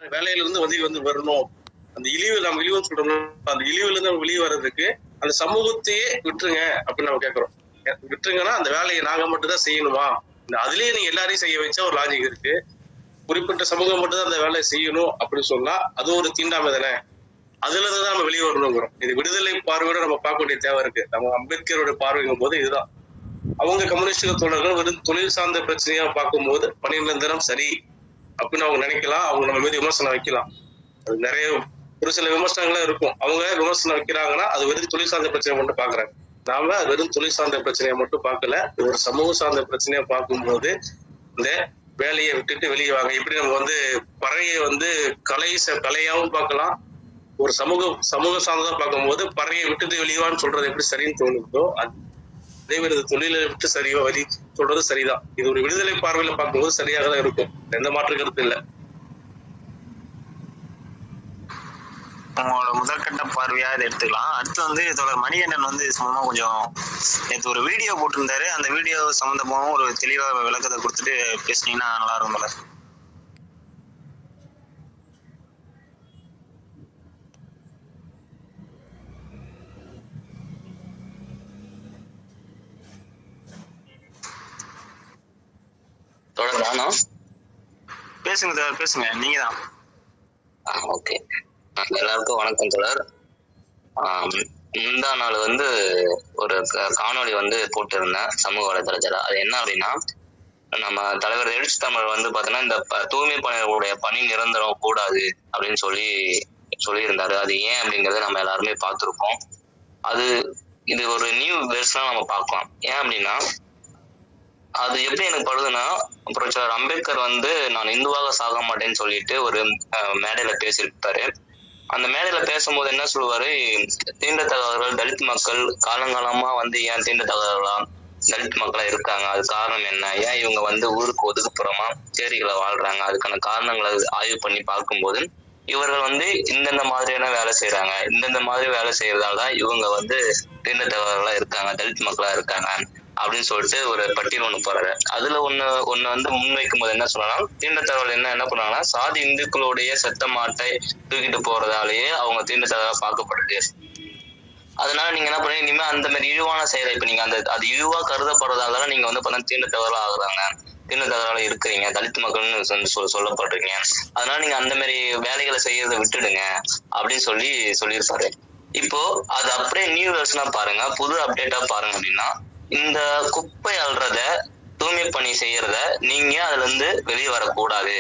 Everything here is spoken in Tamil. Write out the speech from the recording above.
வேலையில இருந்து வந்து வரணும். அந்த இழிவு நம்ம இழிவுன்னு சொல்றோம்னா அந்த இழிவுல இருந்து நம்ம வெளியே வர்றதுக்கு அந்த சமூகத்தையே விட்டுருங்க அப்படின்னு நம்ம கேட்கறோம். விட்டுருங்கன்னா அந்த வேலையை நாங்க மட்டும் தான் செய்யணுமா? அதுலயே நீங்க எல்லாரையும் செய்ய வச்சா ஒரு லாஜிக் இருக்கு. குறிப்பிட்ட சமூகம் மட்டும் தான் அந்த வேலையை செய்யணும் அப்படின்னு சொன்னா அது ஒரு தீண்டாமை தானே. அதுல இருந்து தான் நம்ம வெளியே வரணுங்கிறோம். இது விடுதலை பார்வையோட நம்ம பார்க்க வேண்டிய தேவை இருக்கு. நம்ம அம்பேத்கரோட பார்வைங்கும் போது இதுதான். அவங்க கம்யூனிஸ்ட் தோழர்கள் வெறும் தொழில் சார்ந்த பிரச்சனையா பார்க்கும்போது பணிநிரந்தரம் சரி அப்படின்னு அவங்க நினைக்கலாம். அவங்க நம்ம மீது விமர்சனம் வைக்கலாம். அது நிறைய ஒரு சில விமர்சனங்களும் இருக்கும். அவங்க விமர்சனம் வைக்கிறாங்கன்னா அது வெறும் தொழில் சார்ந்த பிரச்சனையை மட்டும் பாக்குறாங்க. நாம வெறும் தொழில் சார்ந்த பிரச்சனையை மட்டும் பார்க்கல. ஒரு சமூக சார்ந்த பிரச்சனையா பார்க்கும்போது இந்த வேலையை விட்டுட்டு வெளியே வாங்க. இப்படி நம்ம பறையை கலையாவும் பார்க்கலாம். ஒரு சமூக சார்ந்ததா பார்க்கும்போது பறையை விட்டுட்டு வெளியவான்னு சொல்றது எப்படி சரின்னு தோணுதோ அதே மாதிரி தொழிலை விட்டு சரியா வழி சொல்றது சரிதான். இது ஒரு விடுதலை பார்வையில பார்க்கும்போது சரியாக தான் இருக்கும். எந்த மாற்று கருத்து இல்லை. உங்களோட முதற்கட்ட பார்வையா இதை எடுத்துக்கலாம். அடுத்து வந்து இதோட மணிகண்டன் வந்து சம்பந்தமா கொஞ்சம் நேற்று ஒரு வீடியோ போட்டிருந்தாரு. அந்த வீடியோ சம்பந்தமாகவும் ஒரு தெளிவாக விளக்கத்தை கொடுத்துட்டு பேசுனீங்கன்னா நல்லா இருக்கும்ல. பேசுங்க பேசுங்க, நீங்க தான். ஓகே, எல்லாருக்கும் வணக்கம் தொடர். முந்தா நாள் வந்து ஒரு காணொளி வந்து போட்டிருந்தேன் சமூக வலைதளத்துல. அது என்ன அப்படின்னா, நம்ம தலைவர் எழுச்சி தமிழ் வந்து பாத்தீங்கன்னா இந்த தூய்மை பணியாளர்களுடைய பணி நிரந்தரம் கூடாது அப்படின்னு சொல்லியிருந்தாரு. அது ஏன் அப்படிங்கறத நம்ம எல்லாருமே பார்த்திருப்போம். இது ஒரு நியூ வெர்ஷனா நம்ம பார்க்கலாம். ஏன் அப்படின்னா, அது எப்படி எனக்கு படுதுன்னா, புரட்சியாளர் அம்பேத்கர் வந்து நான் இந்துவாக சாக மாட்டேன்னு சொல்லிட்டு ஒரு மேடையில பேசியிருப்பாரு. அந்த மேடையில பேசும்போது என்ன சொல்லுவாரு, தீண்டத்தகாதவர்கள் தலித் மக்கள் காலங்காலமா வந்து ஏன் தீண்டத்தகாதவர்களா தலித் மக்களா இருக்காங்க, அது காரணம் என்ன, ஏன் இவங்க வந்து ஊருக்கு ஒதுக்குப்புறமா சேரிகளை வாழ்றாங்க, அதுக்கான காரணங்களை ஆய்வு பண்ணி பார்க்கும்போது இவர்கள் வந்து இந்தந்த மாதிரியான வேலை செய்யறாங்க, இந்தந்த மாதிரி வேலை செய்யறதாலதான் இவங்க வந்து தீண்டத்தகாதவர்களா இருக்காங்க, தலித் மக்களா இருக்காங்க அப்படின்னு சொல்லிட்டு ஒரு பட்டியல் ஒண்ணு போறாரு. அதுல ஒண்ணு வந்து முன்வைக்கும் போது என்ன சொல்லலாம், தீண்டத்தகவல் என்ன பண்ணாங்கன்னா, சாதி இந்துக்களுடைய செத்த மாட்டை தூக்கிட்டு போறதாலேயே அவங்க தீண்டத்தகவலா பார்க்கப்படுது. அதனால நீங்க என்ன பண்ணீங்க, இனிமே அந்த மாதிரி இழிவான செயலை இப்ப நீங்க அது இழிவா கருதப்படுறதால நீங்க வந்து பார்த்தா தீண்டத்தகவலா ஆகுறாங்க, தீண்டத்தகவலா இருக்கிறீங்க, தலித் மக்கள்னு சொல்லப்படுறீங்க, அதனால நீங்க அந்த மாதிரி வேலைகளை செய்யறதை விட்டுடுங்க அப்படின்னு சொல்லியிருப்பாரு. இப்போ அது அப்படியே நியூ வெர்ஷனா பாருங்க, புது அப்டேட்டா பாருங்க அப்படின்னா, இந்த குப்பை அள்ளுறத தூய்மை பணி செய்யறத நீங்க அதுல இருந்து வெளியே வரக்கூடாது